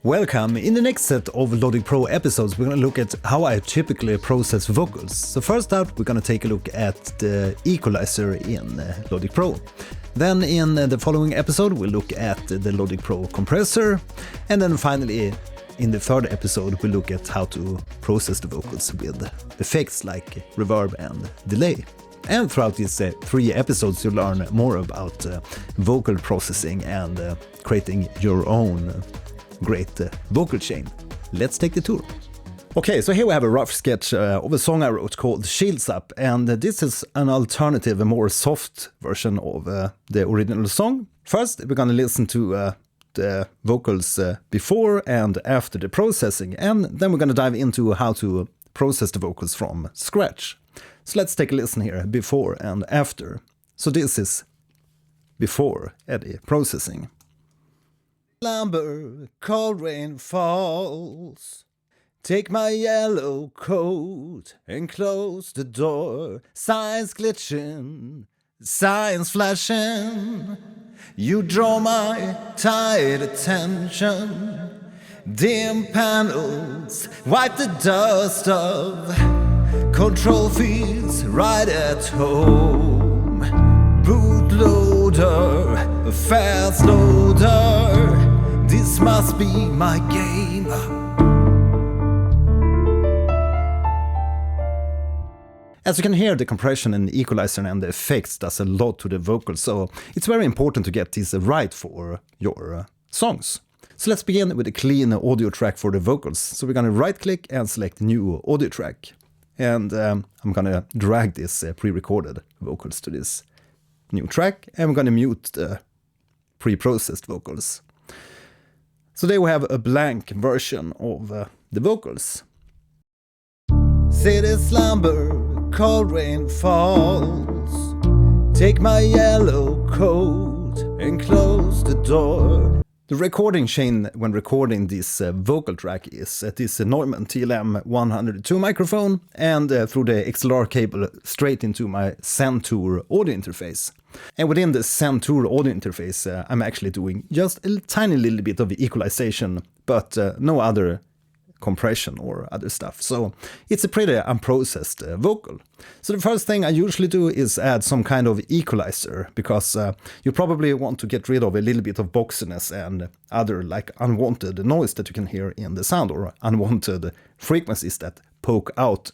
Welcome! In the next set of Logic Pro episodes we're going to look at how I typically process vocals. So first out we're going to take a look at the equalizer in Logic Pro. Then in the following episode we'll look at the Logic Pro compressor. And then finally in the third episode we'll look at how to process the vocals with effects like reverb and delay. And throughout these 3 episodes you'll learn more about vocal processing and creating your own great vocal chain. Let's take the tour. Okay, so here we have a rough sketch of a song I wrote called Shields Up, and this is an alternative, a more soft version of the original song. First, we're gonna listen to the vocals before and after the processing, and then we're gonna dive into how to process the vocals from scratch. So let's take a listen here, before and after. So this is before any processing. Slumber, cold rain falls. Take my yellow coat and close the door. Signs glitching, signs flashing. You draw my tight attention. Dim panels, wipe the dust of control feeds right at home. Bootloader, a fast loader. This must be my game. As you can hear, the compression and the equalizer and the effects does a lot to the vocals, so it's very important to get this right for your songs. So let's begin with a clean audio track for the vocals. So we're gonna right click and select new audio track. And I'm gonna drag this pre-recorded vocals to this new track, and we're gonna mute the pre-processed vocals. So there we have a blank version of the vocals. City slumber, cold rain falls. Take my yellow coat and close the door. The recording chain when recording this vocal track is at this Neumann TLM 102 microphone and through the XLR cable straight into my Centur audio interface. And within the Centur audio interface I'm actually doing just a tiny little bit of equalization, but no other compression or other stuff. So it's a pretty unprocessed vocal. So the first thing I usually do is add some kind of equalizer, because you probably want to get rid of a little bit of boxiness and other like unwanted noise that you can hear in the sound, or unwanted frequencies that poke out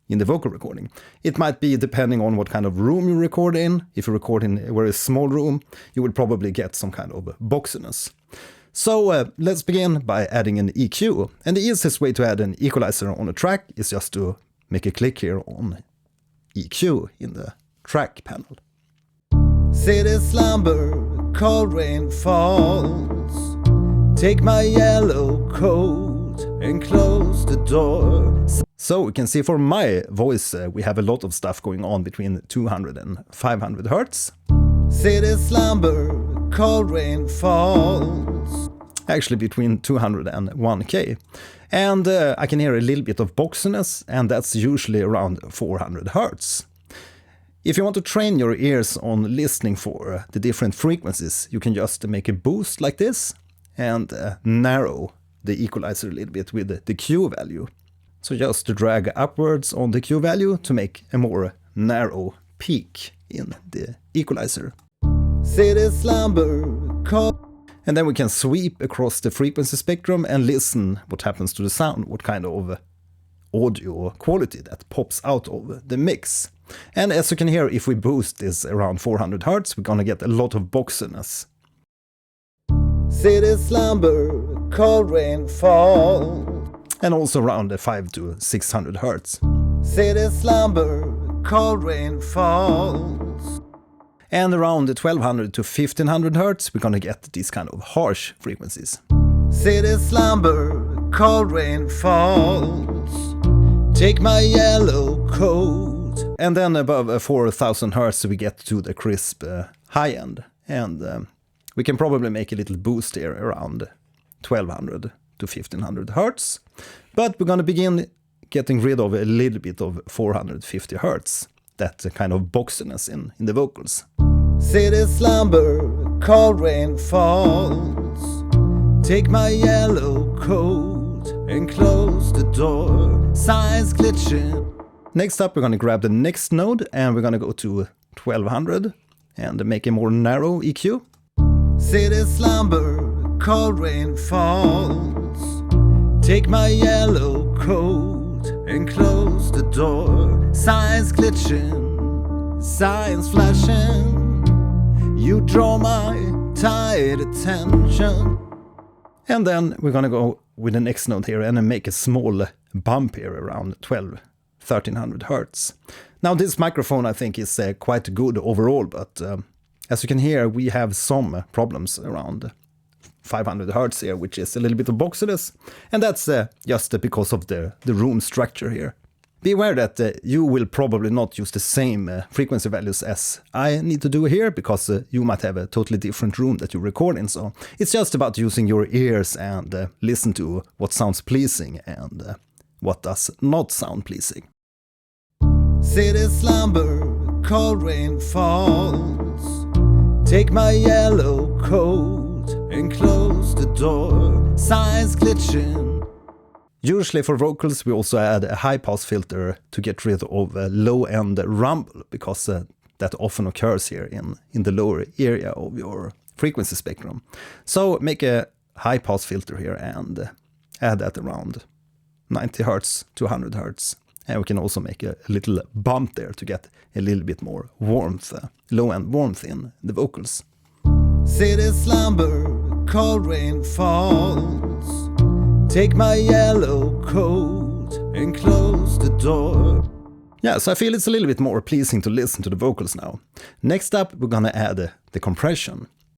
in the vocal recording. It might be depending on what kind of room you record in. If you record in a very small room, you will probably get some kind of boxiness. So let's begin by adding an EQ. And the easiest way to add an equalizer on a track is just to make a click here on EQ in the track panel. City slumber, cold rain falls. Take my yellow coat and close the door. So we can see for my voice we have a lot of stuff going on between 200 and 500 hertz. City slumber, cold rain falls. Actually between 200 and 1K. And I can hear a little bit of boxiness, and that's usually around 400 hertz. If you want to train your ears on listening for the different frequencies, you can just make a boost like this and narrow the equalizer a little bit with the Q value. So just drag upwards on the Q value to make a more narrow peak in the equalizer. City slumber, and then we can sweep across the frequency spectrum and listen what happens to the sound, what kind of audio quality that pops out of the mix. And as you can hear, if we boost this around 400 hertz, we're gonna get a lot of boxiness. City slumber, cold rain fall. And also around 500 to 600 hertz. City slumber, cold rain falls. And around 1200 to 1500 hertz, we're gonna get these kind of harsh frequencies. City slumber, cold rain falls. Take my yellow coat. And then above 4000 hertz we get to the crisp high end. And we can probably make a little boost here around 1200 to 1500 hertz. But we're gonna begin getting rid of a little bit of 450 hertz. That kind of boxiness in the vocals. City slumber, cold rain falls. Take my yellow coat and close the door. Signs glitching. Next up, we're gonna grab the next node and we're gonna go to 1200 and make a more narrow EQ. City slumber, cold rain falls. Take my yellow coat and close the door. Signs glitching, signs flashing. You draw my tight attention. And then we're gonna go with the next node here and then make a small bump here around 1300 hertz. Now this microphone I think is quite good overall, but as you can hear we have some problems around 500 hertz here, which is a little bit of boxiness, and that's just because of the room structure here. Be aware that you will probably not use the same frequency values as I need to do here, because you might have a totally different room that you record in, so it's just about using your ears and listen to what sounds pleasing and what does not sound pleasing. City slumber, cold rain falls. Take my yellow coat and close the door. Signs glitching. Usually for vocals we also add a high pass filter to get rid of a low end rumble, because that often occurs here in the lower area of your frequency spectrum. So make a high pass filter here and add that around 90 Hz to 100 Hz. And we can also make a little bump there to get a little bit more warmth, low-end warmth in the vocals. City slumber, cold rain falls. Take my yellow coat and close the door. Yeah, so I feel it's a little bit more pleasing to listen to the vocals now. Next up, we're gonna add the compression.